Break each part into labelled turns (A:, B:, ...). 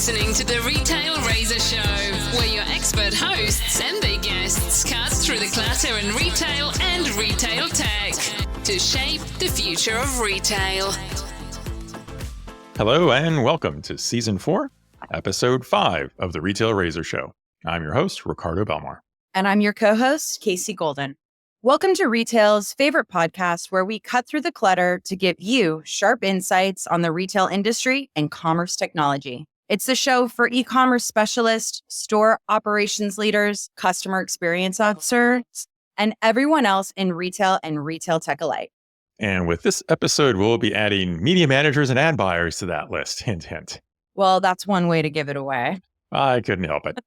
A: listening to the Retail Razor Show, where your expert hosts and their guests cut through the clutter in retail and retail tech to shape the future of retail.
B: Hello and welcome to Season 4, Episode 5 of the Retail Razor Show. I'm your host, Ricardo Belmar.
C: And I'm your co-host, Casey Golden. Welcome to Retail's favorite podcast, where we cut through the clutter to give you sharp insights on the retail industry and commerce technology. It's the show for e-commerce specialists, store operations leaders, customer experience officers, and everyone else in retail and retail tech alike.
B: And with this episode, we'll be adding media managers and ad buyers to that list. Hint, hint.
C: Well, that's one way to give it away.
B: I couldn't help it.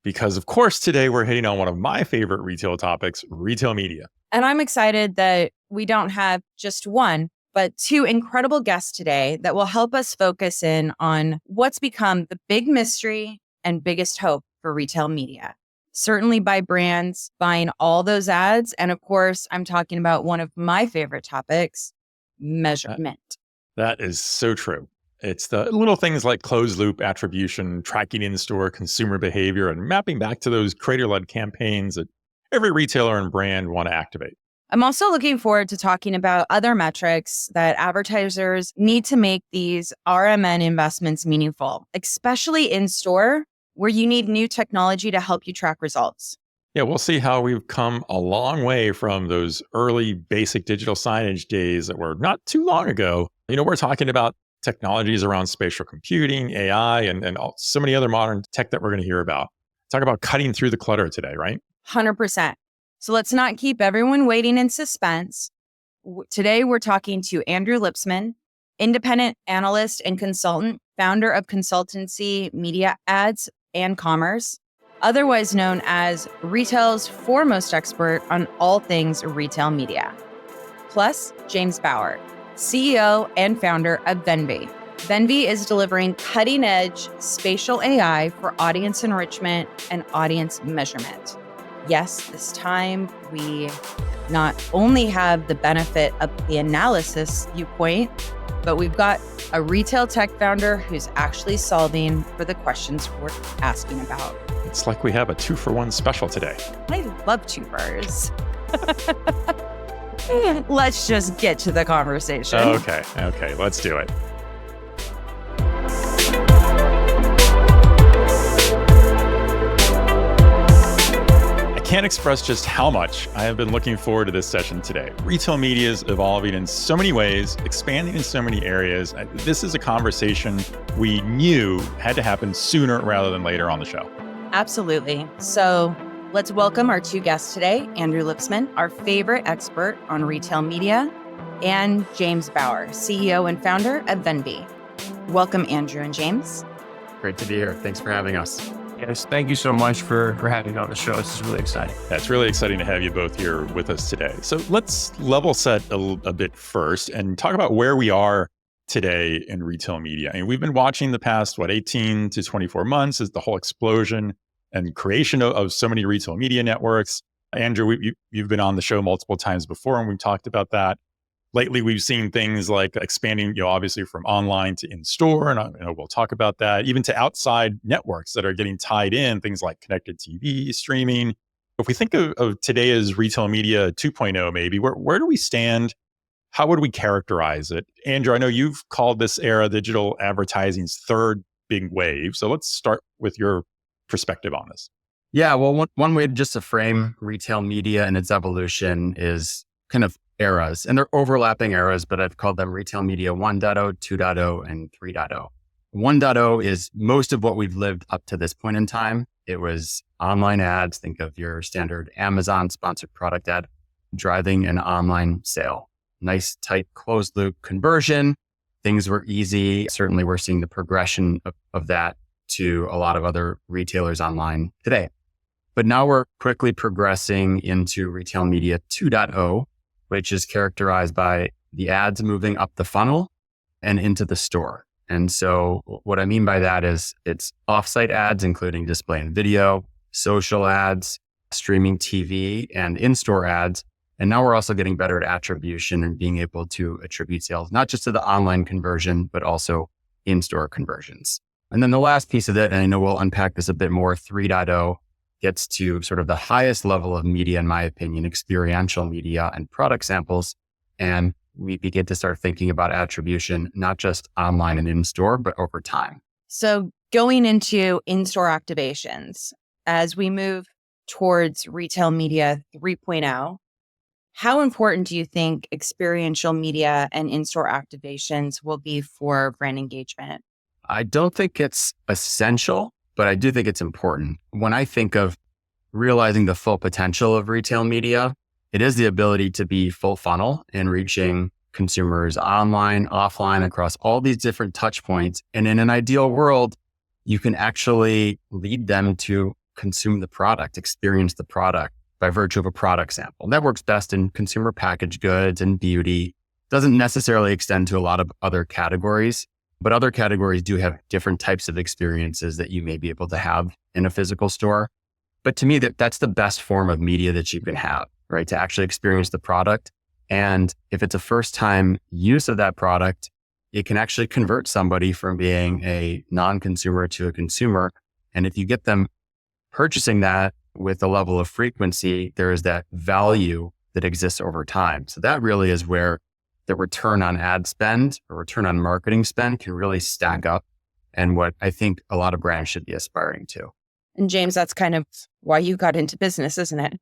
B: Because, of course, today we're hitting on one of my favorite retail topics, retail media.
C: And I'm excited that we don't have just one, but two incredible guests today that will help us focus in on what's become the big mystery and biggest hope for retail media. Certainly by brands buying all those ads. And of course, I'm talking about one of my favorite topics, measurement.
B: That is so true. It's the little things like closed loop attribution, tracking in-store consumer behavior, and mapping back to those creator-led campaigns that every retailer and brand want to activate.
C: I'm also looking forward to talking about other metrics that advertisers need to make these RMN investments meaningful, especially in store, where you need new technology to help you track results.
B: Yeah, we'll see how we've come a long way from those early basic digital signage days that were not too long ago. We're talking about technologies around spatial computing, AI, and so many other modern tech that we're going to hear about. Talk about cutting through the clutter today, right?
C: 100%. So let's not keep everyone waiting in suspense. Today, we're talking to Andrew Lipsman, independent analyst and consultant, founder of consultancy Media Ads and Commerce, otherwise known as retail's foremost expert on all things retail media. Plus, James Bauer, CEO and founder of Venvee. Venvee is delivering cutting-edge spatial AI for audience enrichment and audience measurement. Yes, this time we not only have the benefit of the analysis viewpoint, but we've got a retail tech founder who's actually solving for the questions we're asking about.
B: It's like we have a 2-for-1 special today.
C: I love twofers. Let's just get to the conversation.
B: Okay, let's do it. I can't express just how much I have been looking forward to this session today. Retail media is evolving in so many ways, expanding in so many areas. This is a conversation we knew had to happen sooner rather than later on the show.
C: Absolutely. So let's welcome our two guests today, Andrew Lipsman, our favorite expert on retail media, and James Bauer, CEO and founder of Venvee. Welcome, Andrew and James.
D: Great to be here. Thanks for having us.
E: Yes, thank you so much for having me on the show. This is really exciting.
B: That's really exciting to have you both here with us today. So let's level set a bit first and talk about where we are today in retail media. I mean, we've been watching the past, 18 to 24 months as the whole explosion and creation of so many retail media networks. Andrew, you've been on the show multiple times before, and we've talked about that. Lately, we've seen things like expanding, obviously from online to in-store, and we'll talk about that, even to outside networks that are getting tied in, things like connected TV, streaming. If we think of today as retail media 2.0, maybe, where do we stand? How would we characterize it? Andrew, I know you've called this era digital advertising's third big wave. So let's start with your perspective on this.
D: Yeah, well, one way just to frame retail media and its evolution is kind of eras, and they're overlapping eras, but I've called them retail media 1.0, 2.0, and 3.0. 1.0 is most of what we've lived up to this point in time. It was online ads. Think of your standard Amazon sponsored product ad driving an online sale. Nice, tight, closed loop conversion. Things were easy. Certainly, we're seeing the progression of that to a lot of other retailers online today. But now we're quickly progressing into retail media 2.0, which is characterized by the ads moving up the funnel and into the store. And so what I mean by that is it's offsite ads, including display and video, social ads, streaming TV, and in-store ads. And now we're also getting better at attribution and being able to attribute sales, not just to the online conversion, but also in-store conversions. And then the last piece of it, and I know we'll unpack this a bit more, 3.0 gets to sort of the highest level of media, in my opinion, experiential media and product samples. And we begin to start thinking about attribution, not just online and in-store, but over time.
C: So going into in-store activations, as we move towards retail media 3.0, how important do you think experiential media and in-store activations will be for brand engagement?
D: I don't think it's essential, but I do think it's important. When I think of realizing the full potential of retail media, it is the ability to be full funnel in reaching consumers online, offline, across all these different touch points. And in an ideal world, you can actually lead them to consume the product, experience the product by virtue of a product sample. That works best in consumer packaged goods and beauty. Doesn't necessarily extend to a lot of other categories, but other categories do have different types of experiences that you may be able to have in a physical store. But to me, that's the best form of media that you can have, right? To actually experience the product. And if it's a first time use of that product, it can actually convert somebody from being a non-consumer to a consumer. And if you get them purchasing that with a level of frequency, there is that value that exists over time. So that really is where the return on ad spend or return on marketing spend can really stack up, and what I think a lot of brands should be aspiring to.
C: And James, that's kind of why you got into business, isn't it?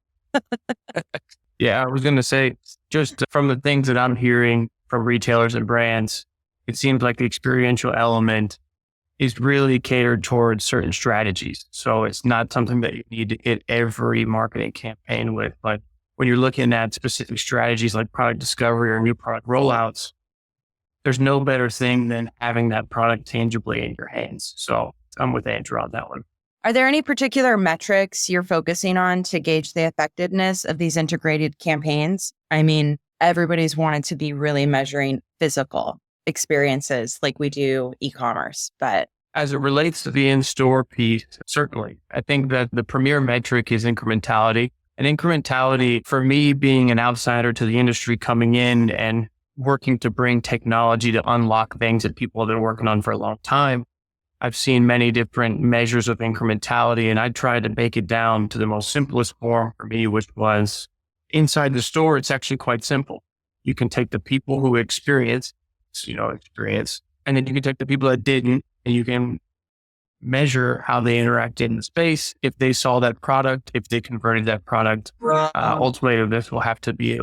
E: Yeah, I was going to say, just from the things that I'm hearing from retailers and brands, it seems like the experiential element is really catered towards certain strategies. So it's not something that you need to hit every marketing campaign with. But when you're looking at specific strategies like product discovery or new product rollouts, there's no better thing than having that product tangibly in your hands. So I'm with Andrew on that one.
C: Are there any particular metrics you're focusing on to gauge the effectiveness of these integrated campaigns? I mean, everybody's wanted to be really measuring physical experiences like we do e-commerce, but
E: as it relates to the in-store piece, certainly, I think that the premier metric is incrementality. And incrementality, for me, being an outsider to the industry coming in and working to bring technology to unlock things that people have been working on for a long time, I've seen many different measures of incrementality, and I tried to make it down to the most simplest form for me, which was inside the store. It's actually quite simple. You can take the people who experience, and then you can take the people that didn't, and you can measure how they interacted in the space. If they saw that product, if they converted that product, ultimately this will have to be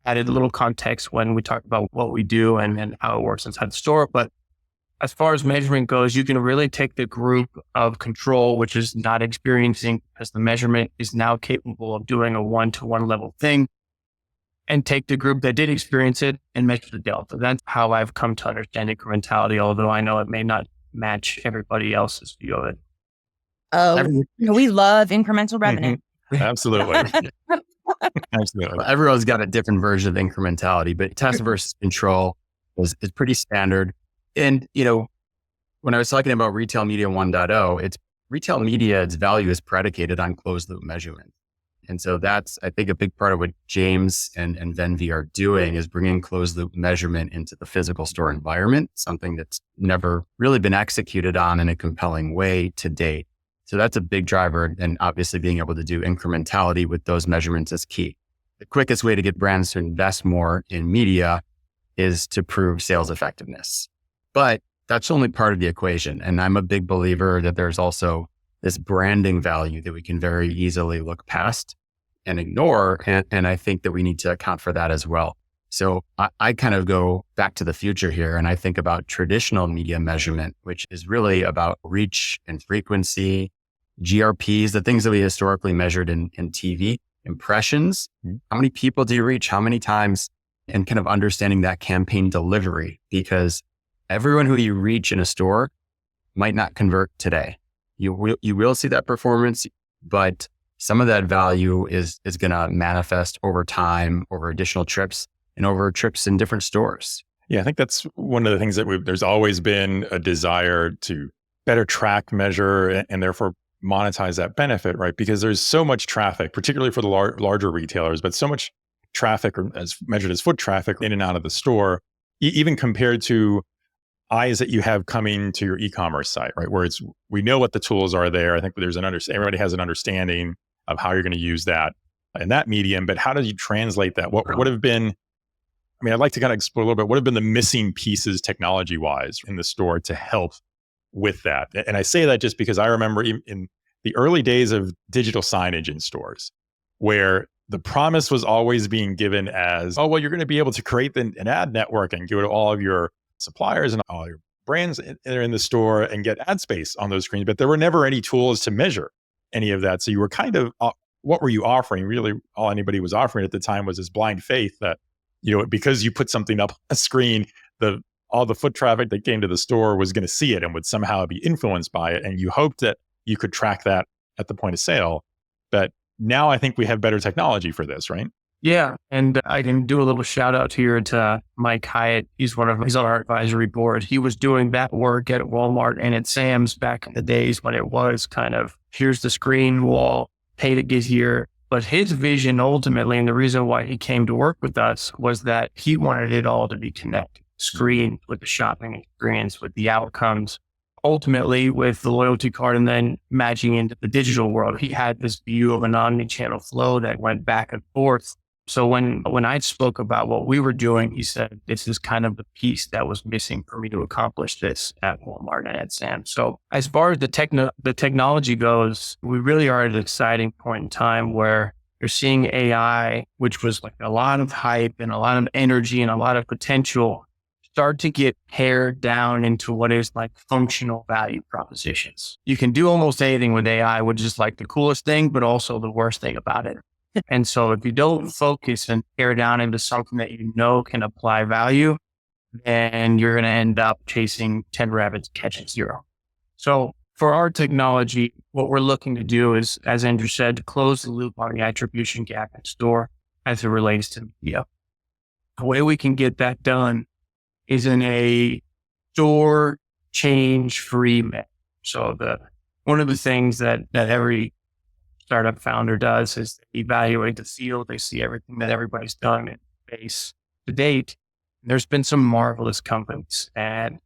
E: added a little context when we talk about what we do and how it works inside the store. But as far as measurement goes, you can really take the group of control, which is not experiencing, because the measurement is now capable of doing a 1-to-1 level thing, and take the group that did experience it and measure the delta. That's how I've come to understand incrementality, although I know it may not match everybody else's view of it.
C: Oh, we love incremental revenue.
B: Absolutely. Absolutely.
D: Well, everyone's got a different version of incrementality, but test versus control is pretty standard. And, when I was talking about retail media 1.0, it's retail media, its value is predicated on closed loop measurement. And so that's, I think, a big part of what James and Venvee are doing is bringing closed loop measurement into the physical store environment, something that's never really been executed on in a compelling way to date. So that's a big driver. And obviously being able to do incrementality with those measurements is key. The quickest way to get brands to invest more in media is to prove sales effectiveness. But that's only part of the equation. And I'm a big believer that there's also this branding value that we can very easily look past and ignore. And I think that we need to account for that as well. So I kind of go back to the future here, and I think about traditional media measurement, which is really about reach and frequency, GRPs, the things that we historically measured in TV, impressions. How many people do you reach? How many times? And kind of understanding that campaign delivery, because everyone who you reach in a store might not convert today. You will see that performance, but some of that value is going to manifest over time, over additional trips, and over trips in different stores.
B: Yeah, I think that's one of the things that there's always been a desire to better track, measure, and therefore monetize that benefit, right? Because there's so much traffic, particularly for the larger retailers, but so much traffic as measured as foot traffic in and out of the store, even compared to eyes that you have coming to your e-commerce site, right? Where we know what the tools are there. I think there's everybody has an understanding of how you're going to use that in that medium, but how do you translate that? What would have been, I'd like to kind of explore a little bit, what have been the missing pieces technology-wise in the store to help with that? And I say that just because I remember in the early days of digital signage in stores, where the promise was always being given as, oh, well, you're going to be able to create an ad network and go to all of your suppliers and all your brands that are in the store and get ad space on those screens. But there were never any tools to measure any of that. So you were kind of, what were you offering? Really, all anybody was offering at the time was this blind faith that, because you put something up on a screen, all the foot traffic that came to the store was going to see it and would somehow be influenced by it. And you hoped that you could track that at the point of sale. But now I think we have better technology for this, right?
E: Yeah. And I can do a little shout out here to Mike Hyatt. He's on our advisory board. He was doing that work at Walmart and at Sam's back in the days when it was kind of, here's the screen wall, pay to get here. But his vision ultimately, and the reason why he came to work with us, was that he wanted it all to be connected. Screen with the shopping experience, with the outcomes, ultimately with the loyalty card, and then matching into the digital world. He had this view of an omnichannel flow that went back and forth. So when I spoke about what we were doing, he said, this is kind of the piece that was missing for me to accomplish this at Walmart and at Sam's. So as far as the technology goes, we really are at an exciting point in time where you're seeing AI, which was like a lot of hype and a lot of energy and a lot of potential, start to get pared down into what is like functional value propositions. You can do almost anything with AI, which is like the coolest thing, but also the worst thing about it. And so if you don't focus and pare down into something that can apply value, then you're going to end up chasing 10 rabbits catching zero. So for our technology, what we're looking to do is, as Andrew said, to close the loop on the attribution gap in store as it relates to media. The way we can get that done is in a store change free manner. So one of the things that every startup founder does is evaluate the field. They see everything that everybody's done in space to date. There's been some marvelous companies and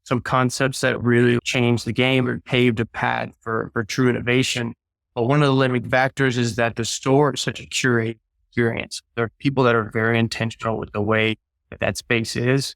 E: some concepts that really changed the game and paved a path for true innovation. But one of the limiting factors is that the store is such a curated experience. There are people that are very intentional with the way that space is.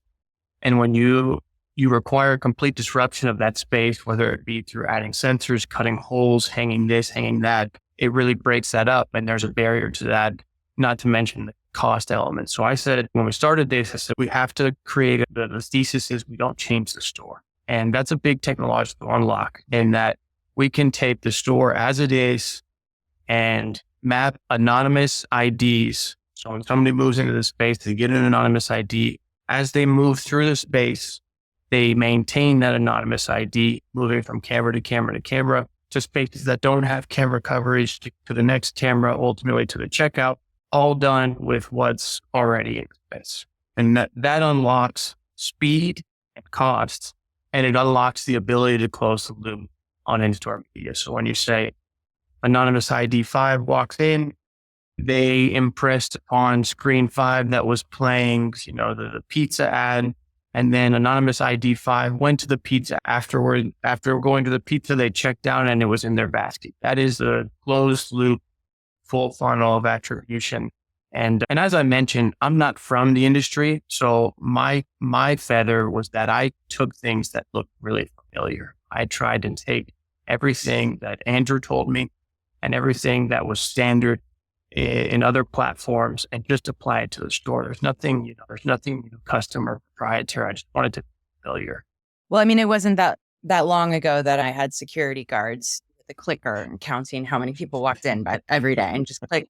E: And when you require complete disruption of that space, whether it be through adding sensors, cutting holes, hanging this, hanging that, it really breaks that up. And there's a barrier to that, not to mention the cost element. So I said, when we started this, I said, we have to create the thesis is we don't change the store. And that's a big technological unlock in that we can take the store as it is and map anonymous IDs. So when somebody moves into the space, they get an anonymous ID. As they move through the space, they maintain that anonymous ID, moving from camera to camera to camera to spaces that don't have camera coverage to the next camera, ultimately to the checkout, all done with what's already in space. And that unlocks speed and costs, and it unlocks the ability to close the loop on in-store media. So when you say anonymous ID 5 walks in, they impressed on screen 5 that was playing, the pizza ad. And then anonymous ID 5 went to the pizza afterward. After going to the pizza, they checked down and it was in their basket. That is the closed loop, full funnel of attribution. And as I mentioned, I'm not from the industry. So my feather was that I took things that looked really familiar. I tried to take everything that Andrew told me and everything that was standard in other platforms and just apply it to the store. There's nothing custom or proprietary. I just wanted to be familiar.
C: Well, it wasn't that long ago that I had security guards with a clicker and counting how many people walked in every day and just click.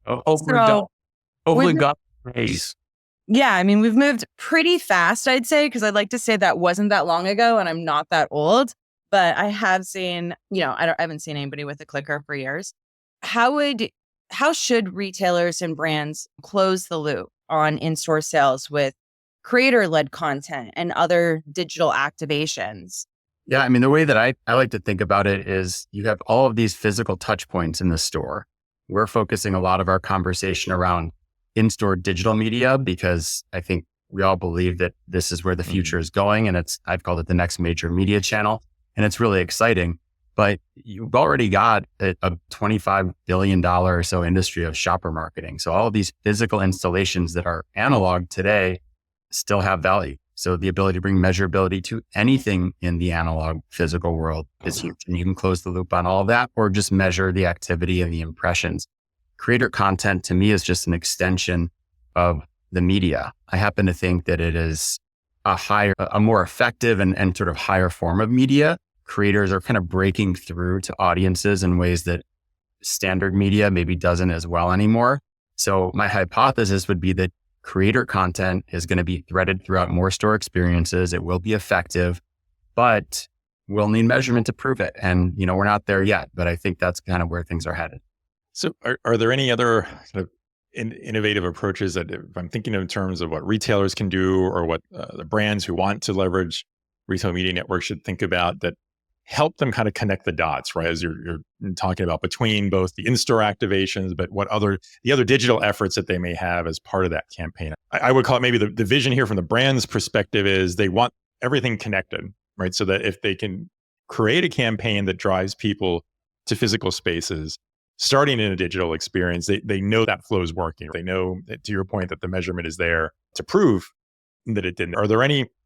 E: Hopefully got praise.
C: Yeah, we've moved pretty fast, I'd say, because I'd like to say that wasn't that long ago and I'm not that old. But I have seen, I haven't seen anybody with a clicker for years. How should retailers and brands close the loop on in-store sales with creator-led content and other digital activations?
D: Yeah, the way that I like to think about it is you have all of these physical touch points in the store. We're focusing a lot of our conversation around in-store digital media, because I think we all believe that this is where the future is going. And I've called it the next major media channel, and it's really exciting. But you've already got a $25 billion or so industry of shopper marketing. So all of these physical installations that are analog today still have value. So the ability to bring measurability to anything in the analog physical world is huge. And you can close the loop on all of that, or just measure the activity and the impressions. Creator content to me is just an extension of the media. I happen to think that it is a more effective and sort of higher form of media. Creators are kind of breaking through to audiences in ways that standard media maybe doesn't as well anymore. So my hypothesis would be that creator content is going to be threaded throughout more store experiences. It will be effective, but we'll need measurement to prove it. And, we're not there yet, but I think that's kind of where things are headed.
B: So are there any other kind of innovative approaches that, if I'm thinking in terms of what retailers can do, or what the brands who want to leverage retail media networks should think about, that help them kind of connect the dots, right? As you're talking about between both the in-store activations, but the other digital efforts that they may have as part of that campaign. I would call it maybe the vision here from the brand's perspective is they want everything connected, right? So that if they can create a campaign that drives people to physical spaces, starting in a digital experience, they know that flow is working. They know that, to your point, that the measurement is there to prove that it didn't. Are there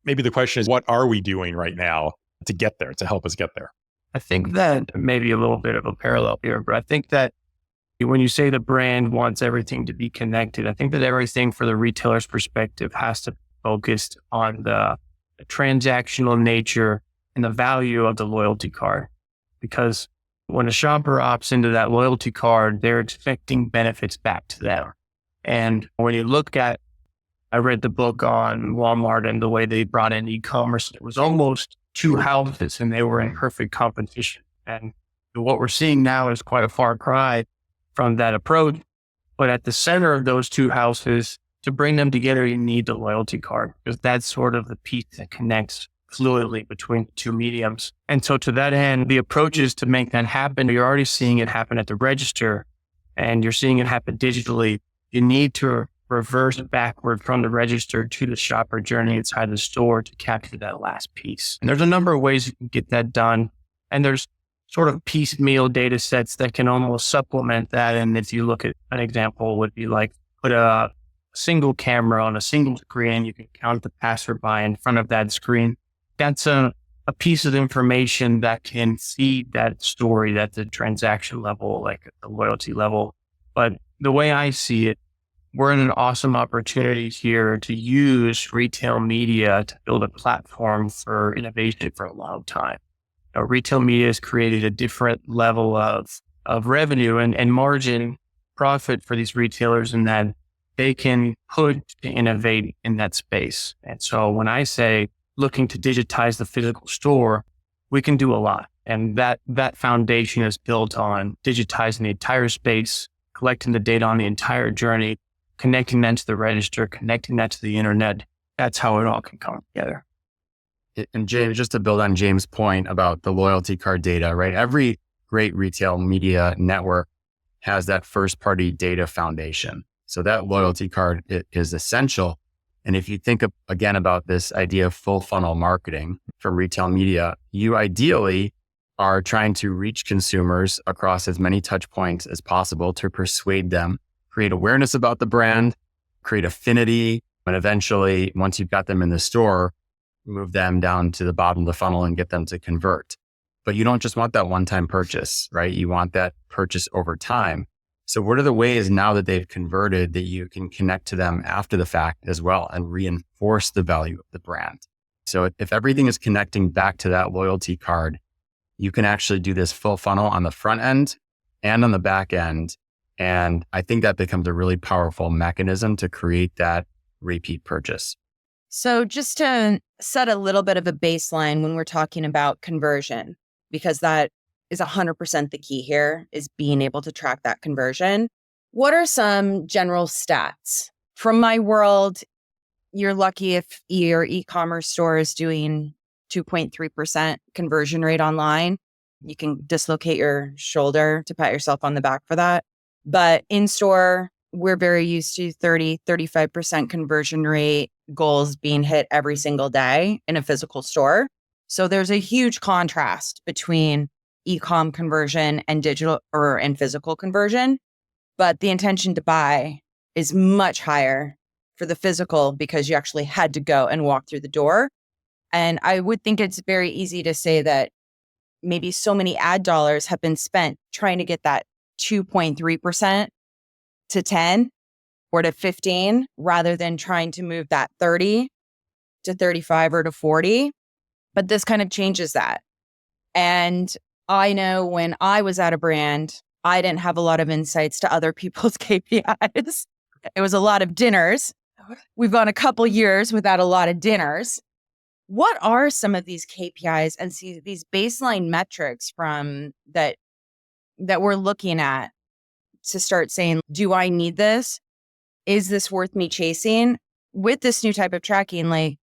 B: maybe the question is, what are we doing right now to get there, to help us get there?
E: I think that maybe a little bit of a parallel here, but I think that when you say the brand wants everything to be connected, I think that everything for the retailer's perspective has to focus on the transactional nature and the value of the loyalty card. Because when a shopper opts into that loyalty card, they're expecting benefits back to them. And when you look at, I read the book on Walmart and the way they brought in ecommerce, it was almost two houses and they were in perfect competition. And what we're seeing now is quite a far cry from that approach. But at the center of those two houses, to bring them together, you need the loyalty card, because that's sort of the piece that connects fluidly between the two mediums. And so to that end, the approach is to make that happen. You're already seeing it happen at the register, and you're seeing it happen digitally. You need to reverse backward from the register to the shopper journey inside the store to capture that last piece. And there's a number of ways you can get that done. And there's sort of piecemeal data sets that can almost supplement that. And if you look at an example, would be like put a single camera on a single screen, you can count the passerby in front of that screen. That's a piece of information that can feed that story at the transaction level, like at the loyalty level. But the way I see it, we're in an awesome opportunity here to use retail media to build a platform for innovation for a long time. Retail media has created a different level of revenue and margin profit for these retailers, in that they can push to innovate in that space. And so when I say looking to digitize the physical store, we can do a lot. And that foundation is built on digitizing the entire space, collecting the data on the entire journey, connecting that to the register, connecting that to the internet. That's how it all can come together.
D: And James, just to build on James' point about the loyalty card data, right? Every great retail media network has that first party data foundation. So that loyalty card is essential. And if you think again about this idea of full funnel marketing for retail media, you ideally are trying to reach consumers across as many touch points as possible to persuade them, create awareness about the brand, create affinity, and eventually, once you've got them in the store, move them down to the bottom of the funnel and get them to convert. But you don't just want that one-time purchase, right? You want that purchase over time. So what are the ways now that they've converted that you can connect to them after the fact as well and reinforce the value of the brand? So if everything is connecting back to that loyalty card, you can actually do this full funnel on the front end and on the back end. And I think that becomes a really powerful mechanism to create that repeat purchase.
C: So just to set a little bit of a baseline when we're talking about conversion, because that is 100% the key here, is being able to track that conversion. What are some general stats? From my world, you're lucky if your e-commerce store is doing 2.3% conversion rate online. You can dislocate your shoulder to pat yourself on the back for that. But in store, we're very used to 35% conversion rate goals being hit every single day in a physical store. So there's a huge contrast between e-com conversion and digital and physical conversion. But the intention to buy is much higher for the physical because you actually had to go and walk through the door. And I would think it's very easy to say that maybe so many ad dollars have been spent trying to get that 2.3% to 10 or to 15 rather than trying to move that 30 to 35 or to 40. But this kind of changes that. And I know when I was at a brand, I didn't have a lot of insights to other people's KPIs. It was a lot of dinners. We've gone a couple years without a lot of dinners. What are some of these KPIs and see these baseline metrics from that we're looking at to start saying, do I need this? Is this worth me chasing? With this new type of tracking, like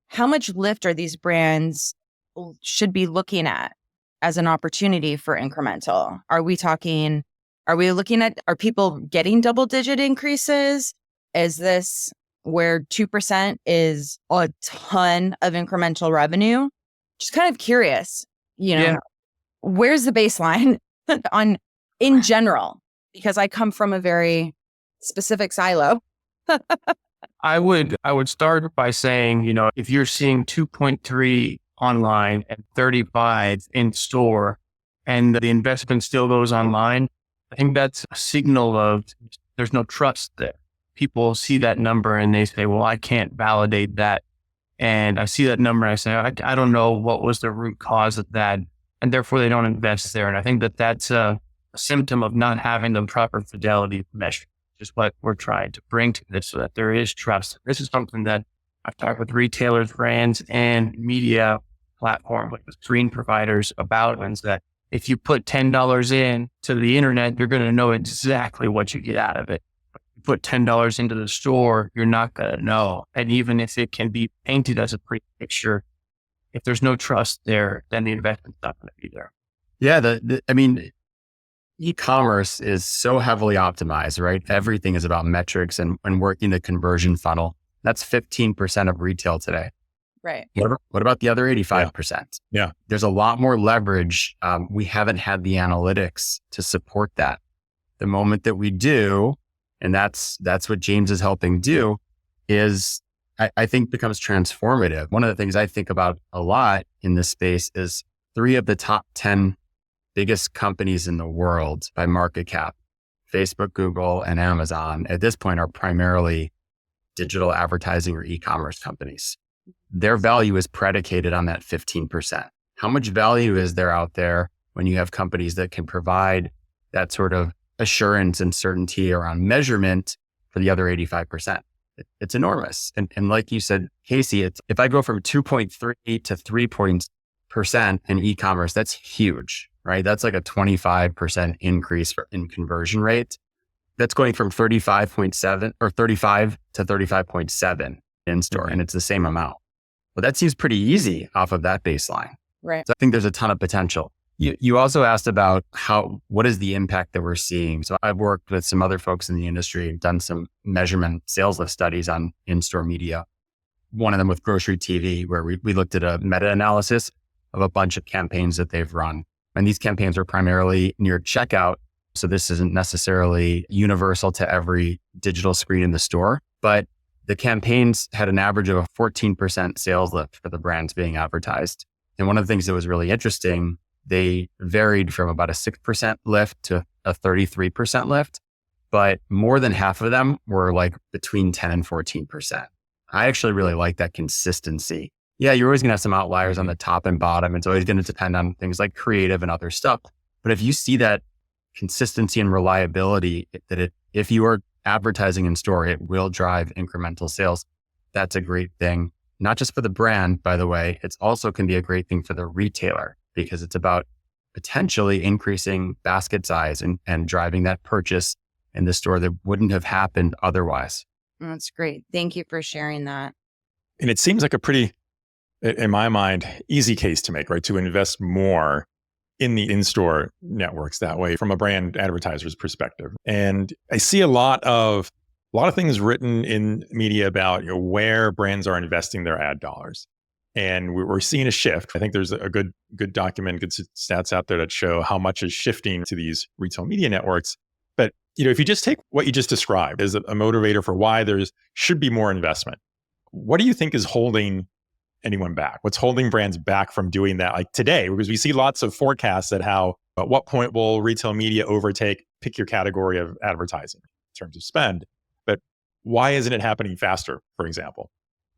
C: how much lift are these brands should be looking at as an opportunity for incremental? Are we looking at, are people getting double-digit increases? Is this where 2% is a ton of incremental revenue? Just kind of curious, where's the baseline in general? Because I come from a very specific silo.
E: I would start by saying, if you're seeing 2.3 online and 35 in store and the investment still goes online, I think that's a signal of there's no trust there. People see that number and they say, well, I can't validate that. And I see that number and I say, I don't know what was the root cause of that. And therefore they don't invest there. And I think that that's a symptom of not having the proper fidelity measure, which is what we're trying to bring to this so that there is trust. This is something that I've talked with retailers, brands, and media platforms like the screen providers about, and that if you put $10 in to the internet, you're going to know exactly what you get out of it. You put $10 into the store, you're not going to know. And even if it can be painted as a pretty picture, if there's no trust there, then the investment's not going to be there.
D: Yeah. E-commerce is so heavily optimized, right? Everything is about metrics and working the conversion funnel. That's 15% of retail today.
C: Right.
D: What about the other 85%?
B: Yeah.
D: There's a lot more leverage. We haven't had the analytics to support that. The moment that we do, and that's what James is helping do, is I think becomes transformative. One of the things I think about a lot in this space is 3 of the top 10 biggest companies in the world by market cap, Facebook, Google, and Amazon, at this point are primarily digital advertising or e-commerce companies. Their value is predicated on that 15%. How much value is there out there when you have companies that can provide that sort of assurance and certainty around measurement for the other 85%? It's enormous. And like you said, Casey, if I go from 2.3 to 3% in e-commerce, that's huge, right? That's like a 25% increase in conversion rate. That's going from 35.7 or 35 to 35.7 in store. And it's the same amount. But that seems pretty easy off of that baseline.
C: Right.
D: So I think there's a ton of potential. You also asked about what is the impact that we're seeing? So I've worked with some other folks in the industry, done some measurement sales lift studies on in-store media. One of them with grocery TV, where we looked at a meta-analysis of a bunch of campaigns that they've run. And these campaigns are primarily near checkout. So this isn't necessarily universal to every digital screen in the store, but the campaigns had an average of a 14% sales lift for the brands being advertised. And one of the things that was really interesting, they varied from about a 6% lift to a 33% lift, but more than half of them were like between 10 and 14%. I actually really like that consistency. Yeah, you're always going to have some outliers on the top and bottom. It's always going to depend on things like creative and other stuff. But if you see that consistency and reliability, if you are advertising in store, it will drive incremental sales. That's a great thing. Not just for the brand, by the way, it's also can be a great thing for the retailer because it's about potentially increasing basket size and driving that purchase in the store that wouldn't have happened otherwise.
C: That's great. Thank you for sharing that.
B: And it seems like a pretty, in my mind, easy case to make, right? To invest more in the in-store networks that way from a brand advertiser's perspective. And I see a lot of things written in media about where brands are investing their ad dollars. And we're seeing a shift. I think there's a good document, good stats out there that show how much is shifting to these retail media networks. But if you just take what you just described as a motivator for why should be more investment, what do you think is holding anyone back? What's holding brands back from doing that like today? Because we see lots of forecasts at what point will retail media overtake, pick your category of advertising in terms of spend. But why isn't it happening faster, for example?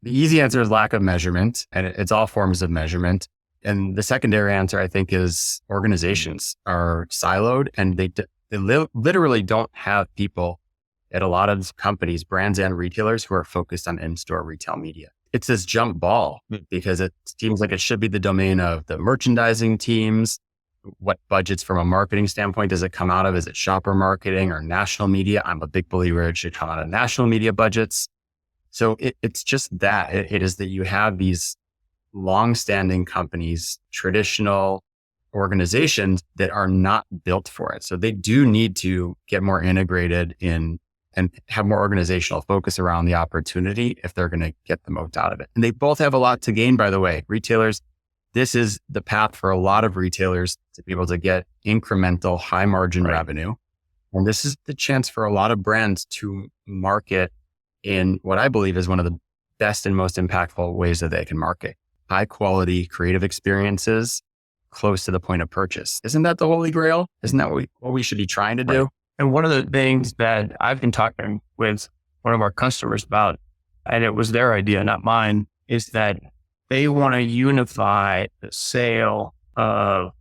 D: The easy answer is lack of measurement, and it's all forms of measurement. And the secondary answer, I think, is organizations are siloed, and they literally don't have people at a lot of companies, brands and retailers, who are focused on in-store retail media. It's this jump ball because it seems like it should be the domain of the merchandising teams. What budgets from a marketing standpoint does it come out of? Is it shopper marketing or national media? I'm a big believer it should come out of national media budgets. So it's just that. It is that you have these long-standing companies, traditional organizations that are not built for it. So they do need to get more integrated in and have more organizational focus around the opportunity if they're going to get the most out of it. And they both have a lot to gain, by the way. Retailers, this is the path for a lot of retailers to be able to get incremental high margin revenue. And this is the chance for a lot of brands to market in what I believe is one of the best and most impactful ways that they can market. High quality creative experiences close to the point of purchase. Isn't that the holy grail? Isn't that what we should be trying to do?
E: And one of the things that I've been talking with one of our customers about, and it was their idea, not mine, is that they want to unify the sale of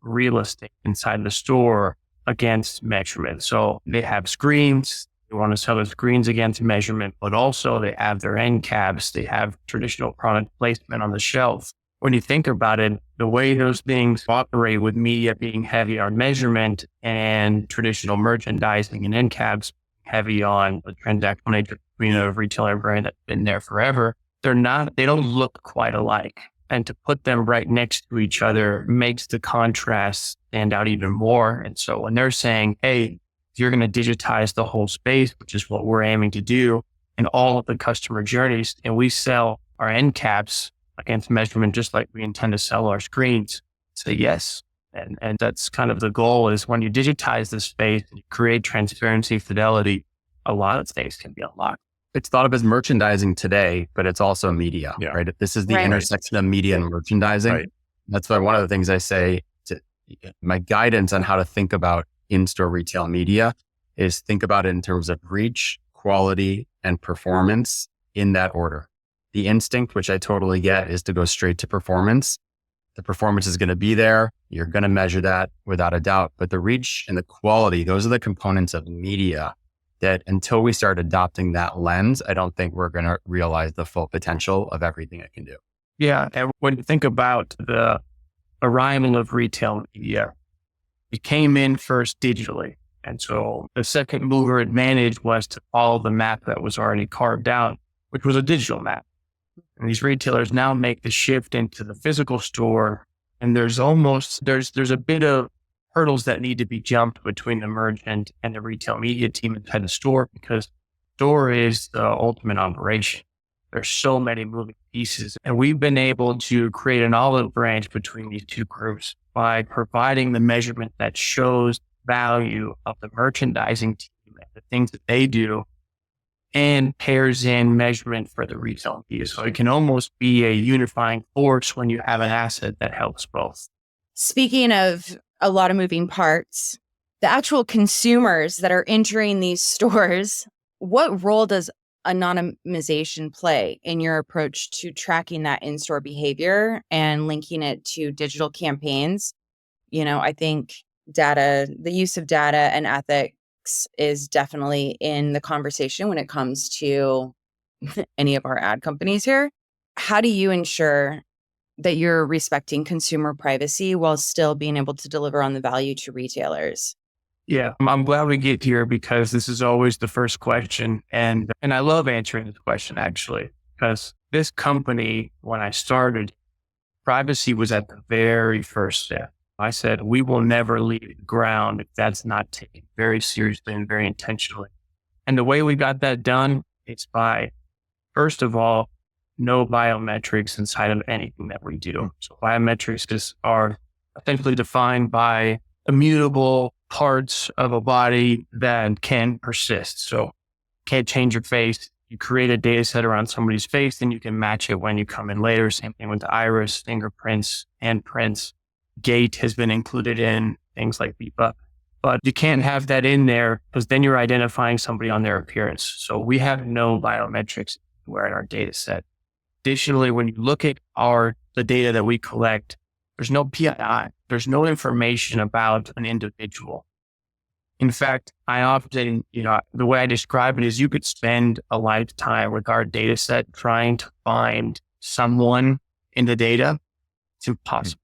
E: real estate inside the store against measurement. So they have screens. They want to sell the screens against measurement, but also they have their end caps. They have traditional product placement on the shelf. When you think about it, the way those things operate with media being heavy on measurement and traditional merchandising and end caps heavy on the transactional nature between a retailer brand that's been there forever, they don't look quite alike. And to put them right next to each other makes the contrast stand out even more. And so when they're saying, hey, you're going to digitize the whole space, which is what we're aiming to do, and all of the customer journeys, and we sell our end caps against measurement, just like we intend to sell our screens, say yes. And that's kind of the goal, is when you digitize the space and you create transparency, fidelity, a lot of things can be unlocked.
D: It's thought of as merchandising today, but it's also media, right? This is the intersection of media and merchandising. Right. That's why one of the things I say my guidance on how to think about in-store retail media is think about it in terms of reach, quality, and performance in that order. The instinct, which I totally get, is to go straight to performance. The performance is going to be there. You're going to measure that without a doubt. But the reach and the quality, those are the components of media that until we start adopting that lens, I don't think we're going to realize the full potential of everything it can do.
E: Yeah. And when you think about the arrival of retail media, it came in first digitally. And so the second mover advantage was to follow the map that was already carved out, which was a digital map. And these retailers now make the shift into the physical store. And there's a bit of hurdles that need to be jumped between the merchant and the retail media team inside the store, because store is the ultimate operation. There's so many moving pieces. And we've been able to create an olive branch between these two groups by providing the measurement that shows value of the merchandising team and the things that they do, and pairs in measurement for the retail media. So it can almost be a unifying force when you have an asset that helps both.
C: Speaking of a lot of moving parts, the actual consumers that are entering these stores, what role does anonymization play in your approach to tracking that in-store behavior and linking it to digital campaigns? I think the use of data and ethics is definitely in the conversation when it comes to any of our ad companies here. How do you ensure that you're respecting consumer privacy while still being able to deliver on the value to retailers?
E: Yeah, I'm glad we get here, because this is always the first question. And I love answering this question, actually, because this company, when I started, privacy was at the very first step. I said, we will never leave the ground if that's not taken very seriously and very intentionally. And the way we got that done is by, first of all, no biometrics inside of anything that we do. So biometrics are essentially defined by immutable parts of a body that can persist. So can't change your face. You create a data set around somebody's face, and you can match it when you come in later. Same thing with the iris, fingerprints, handprints. Gait has been included in things like BIPA, but you can't have that in there because then you're identifying somebody on their appearance. So we have no biometrics anywhere in our data set. Additionally, when you look at the data that we collect, there's no PII. There's no information about an individual. In fact, I often, the way I describe it is you could spend a lifetime with our data set trying to find someone in the data. It's impossible.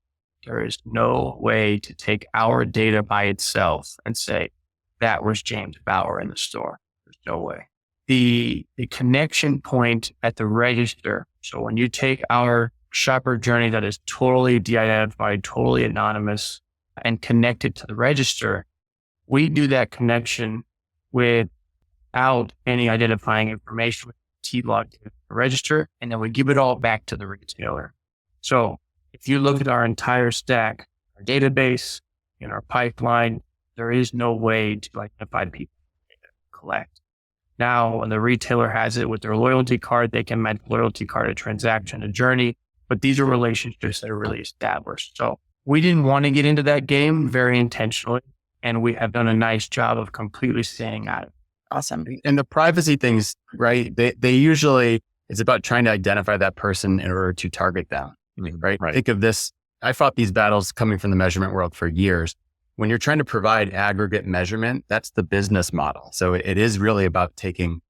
E: There is no way to take our data by itself and say, that was James Bauer in the store. There's no way. The connection point at the register. So when you take our shopper journey that is totally de-identified, totally anonymous, and connect it to the register, we do that connection without any identifying information with T-log to the register, and then we give it all back to the retailer. So if you look at our entire stack, our database, in our pipeline, there is no way to identify people to collect. Now, when the retailer has it with their loyalty card, they can match loyalty card, a transaction, a journey, but these are relationships that are really established. So we didn't want to get into that game very intentionally, and we have done a nice job of completely staying out of it.
C: Awesome.
D: And the privacy things, right? They usually, it's about trying to identify that person in order to target them, right? Think of this. I fought these battles coming from the measurement world for years. When you're trying to provide aggregate measurement, that's the business model. So it is really about taking,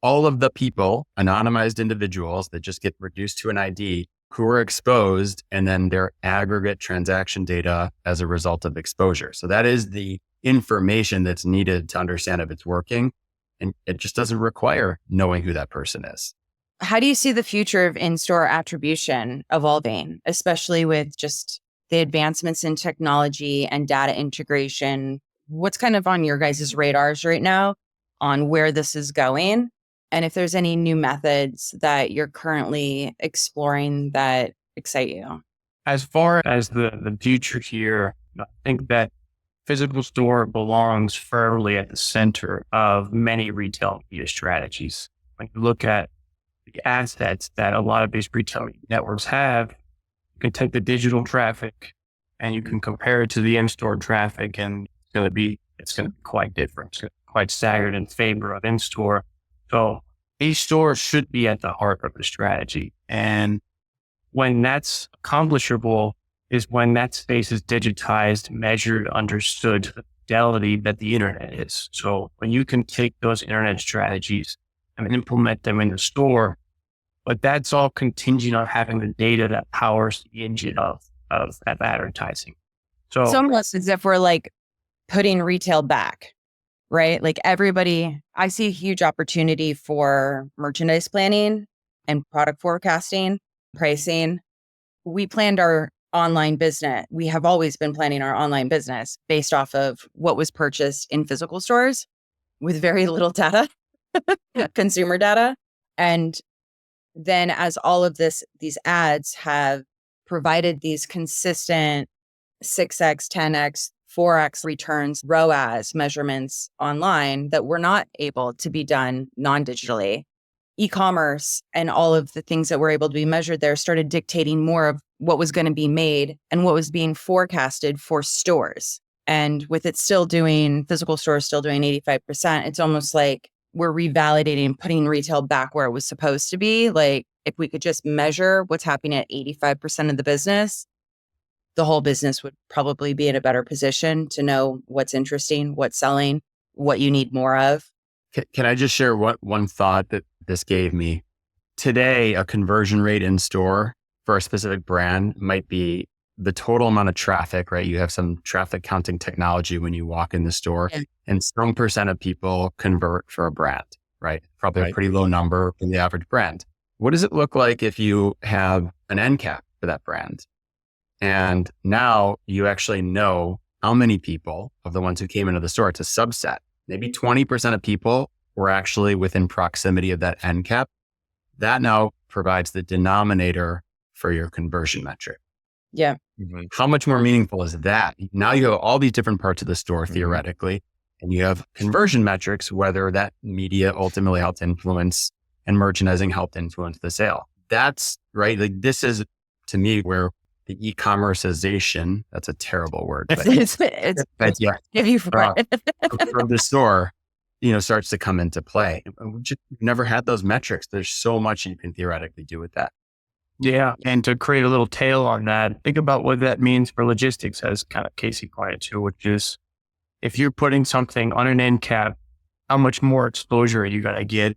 D: all of the people, anonymized individuals that just get reduced to an ID who are exposed, and then their aggregate transaction data as a result of exposure. So that is the information that's needed to understand if it's working. And it just doesn't require knowing who that person is.
C: How do you see the future of in-store attribution evolving, especially with just the advancements in technology and data integration? What's kind of on your guys' radars right now on where this is going? And if there's any new methods that you're currently exploring that excite you?
E: As far as the future here, I think that physical store belongs firmly at the center of many retail media strategies. When you look at the assets that a lot of these retail media networks have, you can take the digital traffic and you can compare it to the in-store traffic, and it's going to be quite different. It's quite staggered in favor of in-store. So these stores should be at the heart of the strategy. And when that's accomplishable is when that space is digitized, measured, understood to the fidelity that the internet is. So when you can take those internet strategies and implement them in the store, but that's all contingent on having the data that powers the engine of advertising. So
C: it's almost as if we're putting retail back, right? I see a huge opportunity for merchandise planning and product forecasting, pricing. We planned our online business. We have always been planning our online business based off of what was purchased in physical stores with very little data, consumer data. And then as all of these ads have provided these consistent 6x, 10x, 4x returns, ROAS measurements online that were not able to be done non-digitally. E-commerce and all of the things that were able to be measured there started dictating more of what was going to be made and what was being forecasted for stores. And with it physical stores still doing 85%, it's almost like we're revalidating, putting retail back where it was supposed to be. If we could just measure what's happening at 85% of the business, the whole business would probably be in a better position to know what's interesting, what's selling, what you need more of.
D: Can I just share one thought that this gave me? Today, a conversion rate in store for a specific brand might be the total amount of traffic, right? You have some traffic counting technology when you walk in the store, and some percent of people convert for a brand, right? Probably a pretty low number in the average brand. What does it look like if you have an end cap for that brand? And now you actually know how many people of the ones who came into the store. It's a subset. Maybe 20% of people were actually within proximity of that end cap. That now provides the denominator for your conversion metric.
C: Yeah.
D: How much more meaningful is that? Now you have all these different parts of the store theoretically, and you have conversion metrics, whether that media ultimately helped influence and merchandising helped influence the sale. That's right. Like this is to me where the e-commerceization, that's a terrible word, but
C: it's
D: yeah,
C: if you forgot
D: from the store, starts to come into play. We've never had those metrics. There's so much you can theoretically do with that.
E: Yeah. And to create a little tail on that, think about what that means for logistics, as kind of Casey pointed to, which is if you're putting something on an end cap, how much more exposure are you going to get?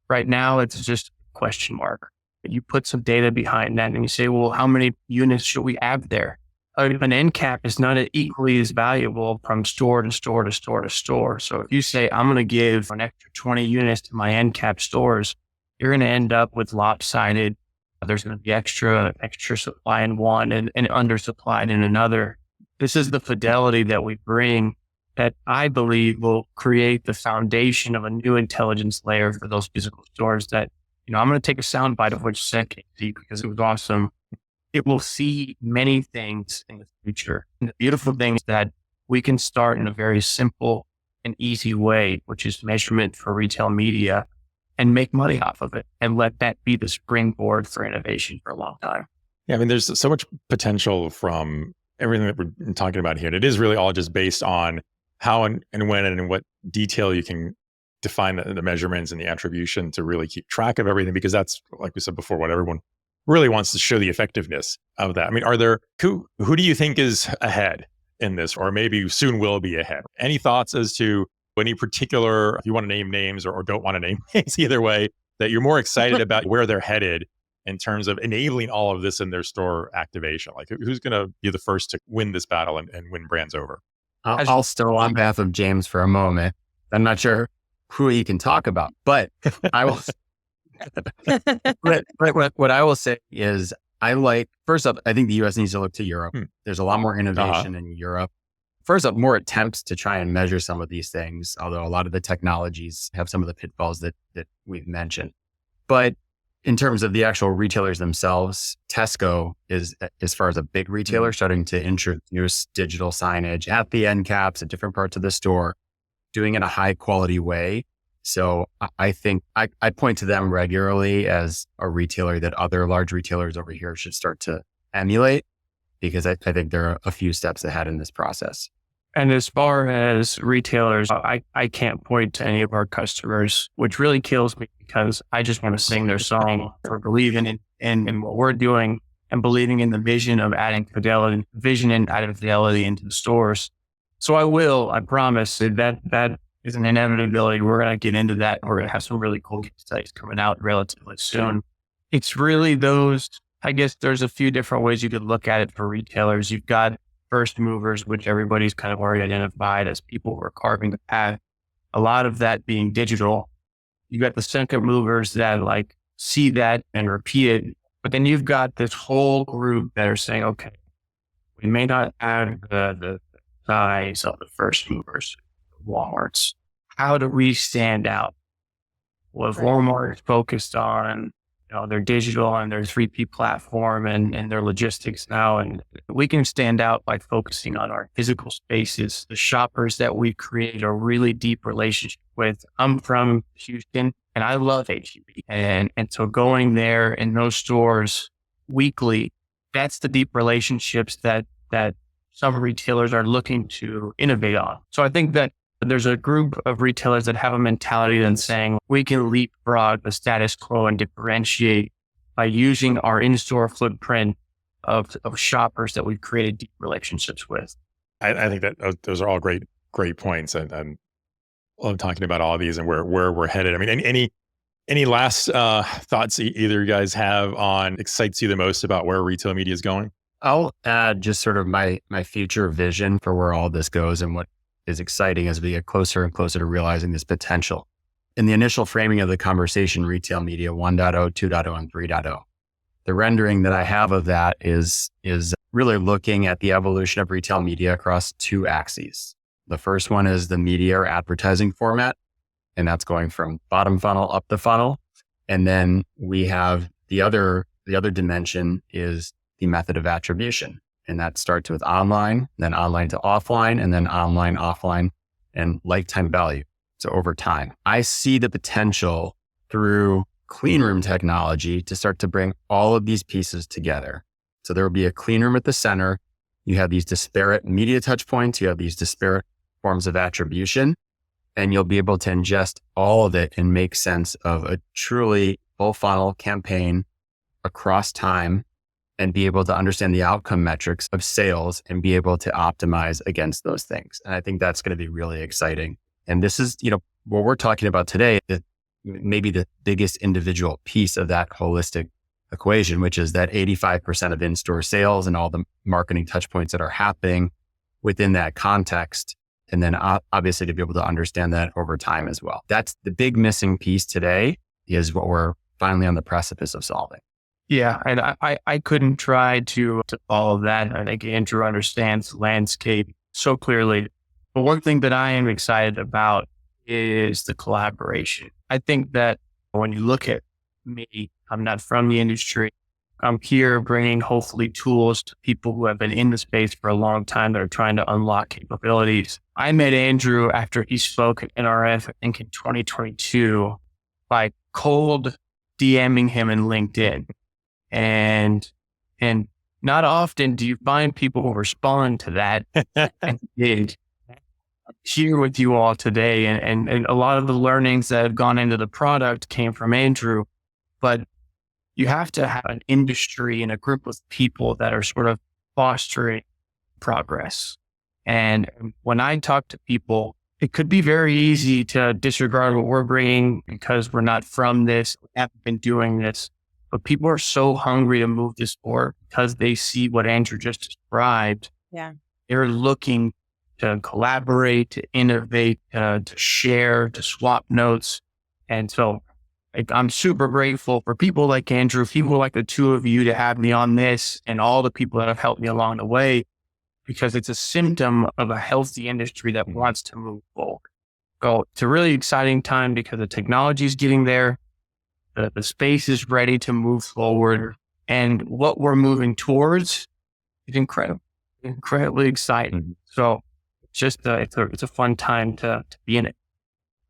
E: Right now, it's just a question mark. You put some data behind that and you say, well, how many units should we have there? An end cap is not equally as valuable from store to store to store to store. So if you say, I'm going to give an extra 20 units to my end cap stores, you're going to end up with lopsided. There's going to be extra supply in one and undersupplied in another. This is the fidelity that we bring that I believe will create the foundation of a new intelligence layer for those physical stores that, I'm going to take a soundbite of what you said, Casey, because it was awesome. It will see many things in the future. And the beautiful thing is that we can start in a very simple and easy way, which is measurement for retail media, and make money off of it and let that be the springboard for innovation for a long time.
B: Yeah, I mean, there's so much potential from everything that we're talking about here. And it is really all just based on how and when and in what detail you can define the measurements and the attribution to really keep track of everything, because that's, like we said before, what everyone really wants to show the effectiveness of that. I mean, who do you think is ahead in this, or maybe soon will be ahead? Any thoughts as to any particular, if you want to name names or don't want to name names, either way, that you're more excited about where they're headed in terms of enabling all of this in their store activation? Like who's going to be the first to win this battle and win brands over?
D: I'll still on behalf of James for a moment. I'm not sure who he can talk about, but I will. What I will say is first up, I think the US needs to look to Europe. There's a lot more innovation in Europe. First up, more attempts to try and measure some of these things, although a lot of the technologies have some of the pitfalls that we've mentioned. But in terms of the actual retailers themselves, Tesco is, as far as a big retailer, starting to introduce digital signage at the end caps at different parts of the store, doing it in a high quality way. So I think I point to them regularly as a retailer that other large retailers over here should start to emulate, because I think they're a few steps ahead in this process.
E: And as far as retailers, I can't point to any of our customers, which really kills me, because I just want to sing their song for believing in what we're doing and believing in the vision of adding fidelity into the stores. So I promise that is an inevitability. We're going to get into that. We're going to have some really cool case studies coming out relatively soon. It's really I guess there's a few different ways you could look at it for retailers. You've got first movers, which everybody's kind of already identified as people who are carving the path. A lot of that being digital. You got the second movers that see that and repeat it. But then you've got this whole group that are saying, okay, we may not have the size of the first movers, Walmart's. How do we stand out? Well, if Walmart is focused on their digital and their 3P platform and their logistics now, and we can stand out by focusing on our physical spaces, the shoppers that we create a really deep relationship with. I'm from Houston and I love HEB. And so going there in those stores weekly, that's the deep relationships that some retailers are looking to innovate on. So I think that there's a group of retailers that have a mentality that's saying we can leapfrog the status quo and differentiate by using our in-store footprint of shoppers that we've created deep relationships with.
B: I think that those are all great points. And I love talking about all of these and where we're headed. I mean, any last thoughts either you guys have on excites you the most about where retail media is going?
D: I'll add just sort of my future vision for where all this goes and what is exciting as we get closer and closer to realizing this potential. In the initial framing of the conversation, retail media 1.0, 2.0, and 3.0, the rendering that I have of that is really looking at the evolution of retail media across two axes. The first one is the media or advertising format, and that's going from bottom funnel up the funnel. And then we have the other dimension is the method of attribution. And that starts with online, then online to offline, and then online, offline, and lifetime value. So over time, I see the potential through clean room technology to start to bring all of these pieces together. So there will be a clean room at the center. You have these disparate media touch points. You have these disparate forms of attribution, and you'll be able to ingest all of it and make sense of a truly full funnel campaign across time and be able to understand the outcome metrics of sales and be able to optimize against those things. And I think that's going to be really exciting. And this is, what we're talking about today, maybe the biggest individual piece of that holistic equation, which is that 85% of in-store sales and all the marketing touch points that are happening within that context. And then obviously to be able to understand that over time as well. That's the big missing piece today is what we're finally on the precipice of solving.
E: Yeah, and I couldn't try to follow that. I think Andrew understands the landscape so clearly. But one thing that I am excited about is the collaboration. I think that when you look at me, I'm not from the industry. I'm here bringing hopefully tools to people who have been in the space for a long time that are trying to unlock capabilities. I met Andrew after he spoke at NRF, I think in 2022, by cold DMing him in LinkedIn. And not often do you find people who respond to that and did. Here with you all today. And a lot of the learnings that have gone into the product came from Andrew, but you have to have an industry and a group of people that are sort of fostering progress. And when I talk to people, it could be very easy to disregard what we're bringing because we're not from this, we haven't been doing this. But people are so hungry to move this forward because they see what Andrew just described.
C: Yeah.
E: They're looking to collaborate, to innovate, to share, to swap notes. And so I'm super grateful for people like Andrew, people like the two of you to have me on this and all the people that have helped me along the way, because it's a symptom of a healthy industry that wants to move forward. So it's a really exciting time because the technology is getting there. The space is ready to move forward. And what we're moving towards is incredibly exciting. Mm-hmm. So just it's a fun time to be in it.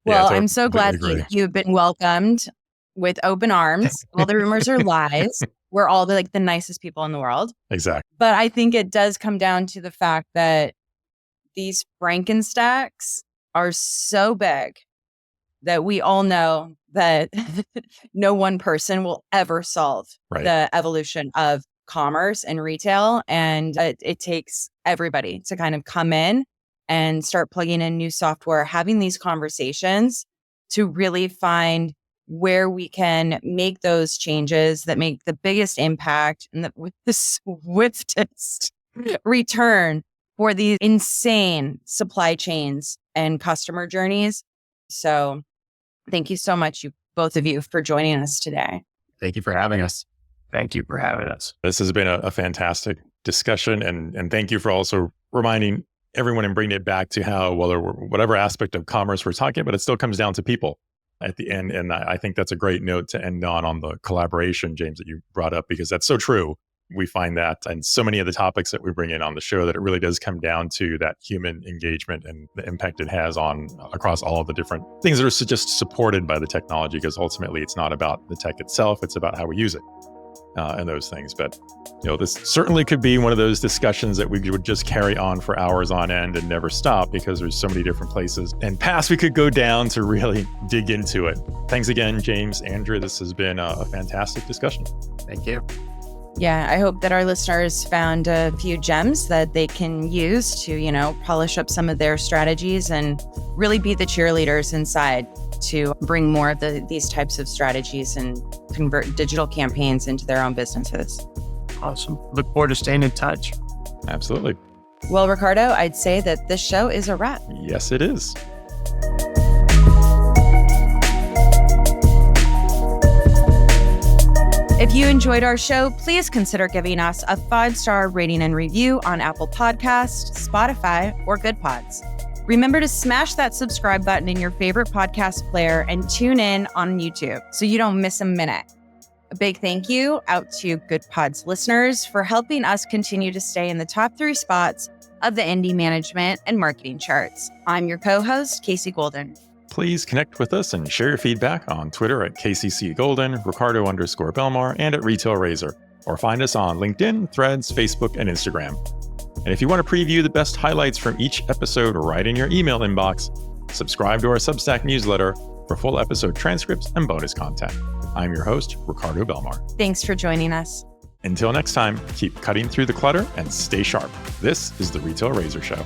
C: Well, I'm so glad that you've been welcomed with open arms. All the rumors are lies. We're all the nicest people in the world.
B: Exactly.
C: But I think it does come down to the fact that these Frankenstacks are so big that we all know that no one person will ever solve the evolution of commerce and retail. And it takes everybody to kind of come in and start plugging in new software, having these conversations to really find where we can make those changes that make the biggest impact and with the swiftest return for these insane supply chains and customer journeys. So thank you so much, both of you, for joining us today.
D: Thank you for having us.
E: Thank you for having us.
B: This has been a fantastic discussion. And thank you for also reminding everyone and bringing it back to how, whatever aspect of commerce we're talking about, it still comes down to people at the end. And I think that's a great note to end on the collaboration, James, that you brought up, because that's so true. We find that and so many of the topics that we bring in on the show that it really does come down to that human engagement and the impact it has on across all of the different things that are just supported by the technology, because ultimately it's not about the tech itself, it's about how we use it and those things. But this certainly could be one of those discussions that we would just carry on for hours on end and never stop, because there's so many different places and paths we could go down to really dig into it. Thanks again, James, Andrew. This has been a fantastic discussion.
D: Thank you.
C: Yeah, I hope that our listeners found a few gems that they can use to, polish up some of their strategies and really be the cheerleaders inside to bring more of these types of strategies and convert digital campaigns into their own businesses.
E: Awesome. Look forward to staying in touch.
B: Absolutely.
C: Well, Ricardo, I'd say that this show is a wrap.
B: Yes, it is.
C: If you enjoyed our show, please consider giving us a 5-star rating and review on Apple Podcasts, Spotify, or Good Pods. Remember to smash that subscribe button in your favorite podcast player and tune in on YouTube so you don't miss a minute. A big thank you out to Good Pods listeners for helping us continue to stay in the top 3 spots of the indie management and marketing charts. I'm your co-host, Casey Golden.
B: Please connect with us and share your feedback on Twitter at KCC Golden, Ricardo_Belmar, and at Retail Razor, or find us on LinkedIn, Threads, Facebook, and Instagram. And if you want to preview the best highlights from each episode right in your email inbox, subscribe to our Substack newsletter for full episode transcripts and bonus content. I'm your host, Ricardo Belmar.
C: Thanks for joining us.
B: Until next time, keep cutting through the clutter and stay sharp. This is the Retail Razor Show.